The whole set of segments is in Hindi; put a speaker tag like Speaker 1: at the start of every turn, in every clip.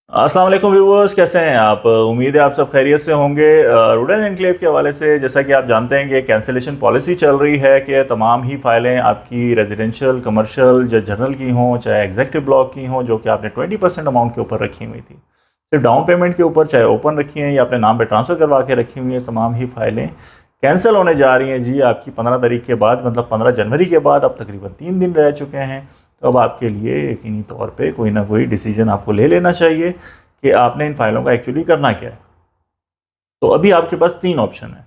Speaker 1: अस्सलाम वालेकुम व्यूवर्स, कैसे हैं आप? उम्मीद है आप सब खैरियत से होंगे। रूडन एनक्लेव के हवाले से जैसा कि आप जानते हैं कि कैंसिलेशन पॉलिसी चल रही है कि तमाम ही फाइलें आपकी रेजिडेंशियल, कमर्शियल या जनरल की हों, चाहे एग्जेक्टिव ब्लॉक की हों, जो कि आपने 20% अमाउंट के ऊपर रखी हुई थी, सिर्फ डाउन पेमेंट के ऊपर, चाहे ओपन रखी हैं या अपने नाम पर ट्रांसफ़र करवा के रखी हुई हैं, तमाम ही फाइलें कैंसिल होने जा रही हैं जी आपकी 15 तारीख के बाद, मतलब 15 जनवरी के बाद। अब तकरीबन 3 दिन रह चुके हैं। तो अब आपके लिए यकीनी तौर पे कोई ना कोई डिसीजन आपको ले लेना चाहिए कि आपने इन फाइलों का एक्चुअली करना क्या है। तो अभी आपके पास 3 ऑप्शन है।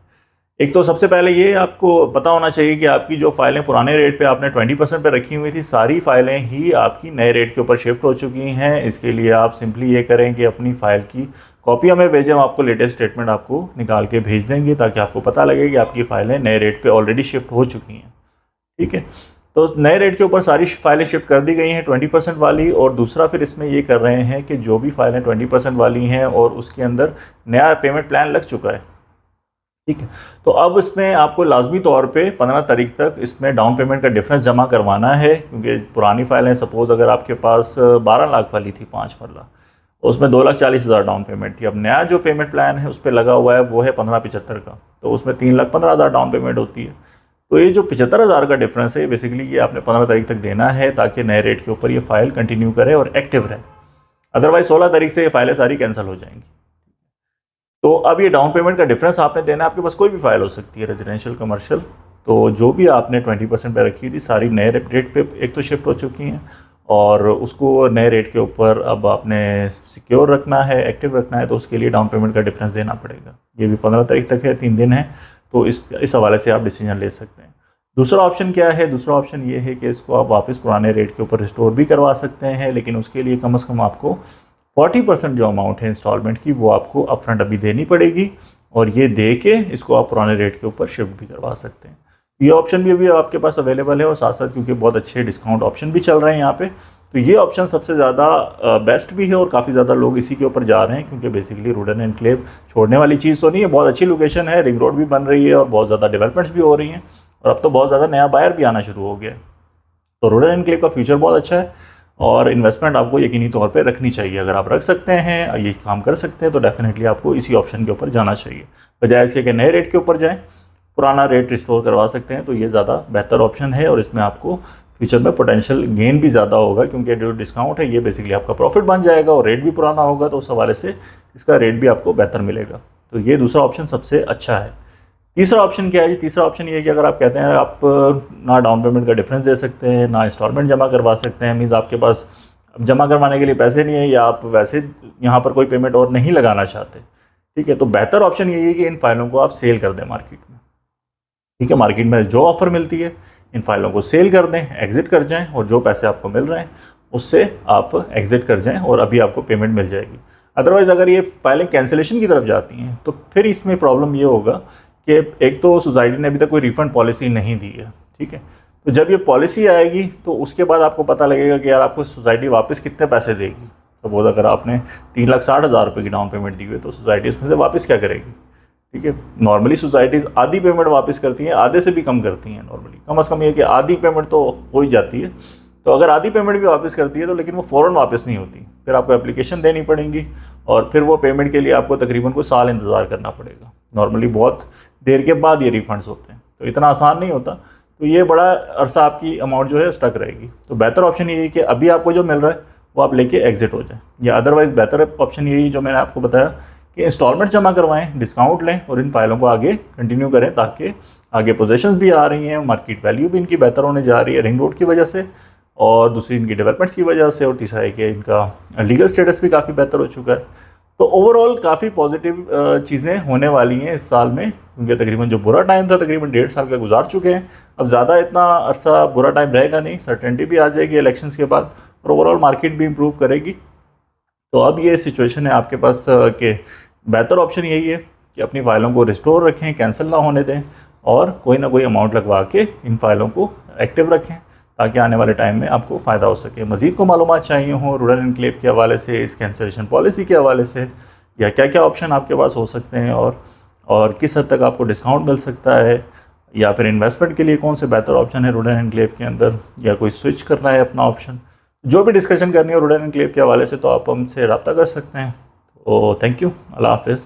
Speaker 1: एक तो सबसे पहले ये आपको पता होना चाहिए कि आपकी जो फाइलें पुराने रेट पे आपने 20% पे रखी हुई थी, सारी फाइलें ही आपकी नए रेट के ऊपर शिफ्ट हो चुकी हैं। इसके लिए आप सिंपली ये करें कि अपनी फ़ाइल की कॉपी हमें भेजें, हम आपको लेटेस्ट स्टेटमेंट आपको निकाल के भेज देंगे ताकि आपको पता लगे कि आपकी फ़ाइलें नए रेट पे ऑलरेडी शिफ्ट हो चुकी हैं। ठीक है, तो नए रेट के ऊपर सारी फाइलें शिफ्ट कर दी गई हैं 20% वाली। और दूसरा फिर इसमें ये कर रहे हैं कि जो भी फाइलें 20% वाली हैं और उसके अंदर नया पेमेंट प्लान लग चुका है, ठीक है, तो अब इसमें आपको लाजमी तौर पे 15 तारीख तक इसमें डाउन पेमेंट का डिफरेंस जमा करवाना है। क्योंकि पुरानी फाइलें, सपोज़ अगर आपके पास 12 लाख वाली थी 5 मरला, उसमें 2,40,000 डाउन पेमेंट थी। अब नया जो पेमेंट प्लान है उस पर लगा हुआ है वो है 1575 का, तो उसमें 3,15,000 डाउन पेमेंट होती है। तो ये जो 75,000 का डिफरेंस है, बेसिकली ये आपने 15 तारीख तक देना है ताकि नए रेट के ऊपर ये फाइल कंटिन्यू करे और एक्टिव रहे। अदरवाइज 16 तारीख से ये फाइलें सारी कैंसिल हो जाएंगी। तो अब ये डाउन पेमेंट का डिफरेंस आपने देना है। आपके पास कोई भी फाइल हो सकती है, रेजिडेंशियल, कमर्शियल, तो जो भी आपने 20% पे रखी थी सारी नए रेट पे एक तो शिफ्ट हो चुकी हैं और उसको नए रेट के ऊपर अब आपने सिक्योर रखना है, एक्टिव रखना है, तो उसके लिए डाउन पेमेंट का डिफरेंस देना पड़ेगा। ये भी 15 तारीख तक है, 3 दिन है, तो इस हवाले से आप डिसीजन ले सकते हैं। दूसरा ऑप्शन क्या है? दूसरा ऑप्शन ये है कि इसको आप वापस पुराने रेट के ऊपर रिस्टोर भी करवा सकते हैं, लेकिन उसके लिए कम से कम आपको 40% जो अमाउंट है इंस्टॉलमेंट की वो आपको अपफ्रंट अभी देनी पड़ेगी, और ये दे के इसको आप पुराने रेट के ऊपर शिफ्ट भी करवा सकते हैं। ये ऑप्शन भी अभी आपके पास अवेलेबल है, और साथ साथ क्योंकि बहुत अच्छे डिस्काउंट ऑप्शन भी चल रहे हैं यहाँ पे, तो ये ऑप्शन सबसे ज़्यादा बेस्ट भी है और काफ़ी ज़्यादा लोग इसी के ऊपर जा रहे हैं। क्योंकि बेसिकली रूडन एनक्लेव छोड़ने वाली चीज़ तो नहीं है, बहुत अच्छी लोकेशन है, रिंग रोड भी बन रही है और बहुत ज़्यादा डेवलपमेंट्स भी हो रही हैं, और अब तो बहुत ज़्यादा नया बायर भी आना शुरू हो गया है। तो रूडन एनक्लेव का फ्यूचर बहुत अच्छा है, और इन्वेस्टमेंट आपको यकीनी तौर पे रखनी चाहिए। अगर आप रख सकते हैं, ये काम कर सकते हैं, तो डेफिनेटली आपको इसी ऑप्शन के ऊपर जाना चाहिए, बजाय इसके कि नए रेट के ऊपर जाएं। पुराना रेट रिस्टोर करवा सकते हैं, तो ये ज़्यादा बेहतर ऑप्शन है, और इसमें आपको फ्यूचर में पोटेंशियल गेन भी ज़्यादा होगा, क्योंकि जो डिस्काउंट है ये बेसिकली आपका प्रॉफिट बन जाएगा, और रेट भी पुराना होगा, तो उस हवाले से इसका रेट भी आपको बेहतर मिलेगा। तो ये दूसरा ऑप्शन सबसे अच्छा है। तीसरा ऑप्शन क्या है जी? तीसरा ऑप्शन ये है कि अगर आप कहते हैं आप ना डाउन पेमेंट का डिफरेंस दे सकते हैं, ना इंस्टॉलमेंट जमा करवा सकते हैं, मीन्स आपके पास अब जमा करवाने के लिए पैसे नहीं है, या आप वैसे यहाँ पर कोई पेमेंट और नहीं लगाना चाहते, ठीक है, तो बेहतर ऑप्शन यही है कि इन फाइलों को आप सेल कर दें मार्केट में। ठीक है, मार्केट में जो ऑफ़र मिलती है इन फाइलों को सेल कर दें, एग्जिट कर जाएं, और जो पैसे आपको मिल रहे हैं उससे आप एग्जिट कर जाएं, और अभी आपको पेमेंट मिल जाएगी। अदरवाइज़ अगर ये फाइलें कैंसिलेशन की तरफ जाती हैं तो फिर इसमें प्रॉब्लम ये होगा कि एक तो सोसाइटी ने अभी तक कोई रिफ़ंड पॉलिसी नहीं दी है, ठीक है, तो जब ये पॉलिसी आएगी तो उसके बाद आपको पता लगेगा कि यार आपको सोसाइटी वापस कितने पैसे देगी। सपोज अगर आपने 3,60,000 रुपये की डाउन पेमेंट दी हुई है, तो सोसाइटी उसमें से वापस क्या करेगी? ठीक है, नॉर्मली सोसाइटीज़ आधी पेमेंट वापस करती हैं, आधे से भी कम करती हैं नॉर्मली, कम से कम ये कि आधी पेमेंट तो हो ही जाती है। तो अगर आधी पेमेंट भी वापस करती है तो लेकिन वो फ़ौरन वापस नहीं होती, फिर आपको एप्लीकेशन देनी पड़ेगी, और फिर वो पेमेंट के लिए आपको तकरीबन कोई साल इंतज़ार करना पड़ेगा। नॉर्मली बहुत देर के बाद ये रिफंड्स होते हैं, तो इतना आसान नहीं होता। तो ये बड़ा अरसा आपकी अमाउंट जो है स्टक रहेगी। तो बेहतर ऑप्शन यही है कि अभी आपको जो मिल रहा है वो आप लेके एग्जिट हो जाए, या अदरवाइज़ बेहतर ऑप्शन यही जो मैंने आपको बताया कि इंस्टॉलमेंट जमा करवाएं, डिस्काउंट लें, और इन फाइलों को आगे कंटिन्यू करें, ताकि आगे पोजीशंस भी आ रही हैं, मार्केट वैल्यू भी इनकी बेहतर होने जा रही है रिंग रोड की वजह से, और दूसरी इनकी डेवलपमेंट्स की वजह से, और तीसरा है कि इनका लीगल स्टेटस भी काफ़ी बेहतर हो चुका है। तो ओवरऑल काफ़ी पॉजिटिव चीज़ें होने वाली हैं इस साल में, क्योंकि तकरीबन जो बुरा टाइम था तकरीबन 1.5 साल का गुजार चुके हैं। अब ज़्यादा इतना अरसा बुरा टाइम रहेगा नहीं, सर्टेनिटी भी आ जाएगी इलेक्शंस के बाद, और ओवरऑल मार्केट भी इम्प्रूव करेगी। तो अब ये सिचुएशन है आपके पास कि बेहतर ऑप्शन यही है कि अपनी फाइलों को रिस्टोर रखें, कैंसिल ना होने दें, और कोई ना कोई अमाउंट लगवा के इन फाइलों को एक्टिव रखें, ताकि आने वाले टाइम में आपको फ़ायदा हो सके। मज़ीद को मालूमात चाहिए हो रूडन एनक्लेव के हवाले से, इस कैंसिलेशन पॉलिसी के हवाले से, या क्या क्या ऑप्शन आपके पास हो सकते हैं, और किस हद तक आपको डिस्काउंट मिल सकता है, या फिर इन्वेस्टमेंट के लिए कौन से बेहतर ऑप्शन है रूडन एनक्लेव के अंदर, या कोई स्विच करना है अपना ऑप्शन, जो भी डिस्कशन करनी हो रुडन एनक्लेव के हवाले से तो आप हमसे रब्ता कर सकते हैं। तो थैंक यू, अल्लाह हाफिज़।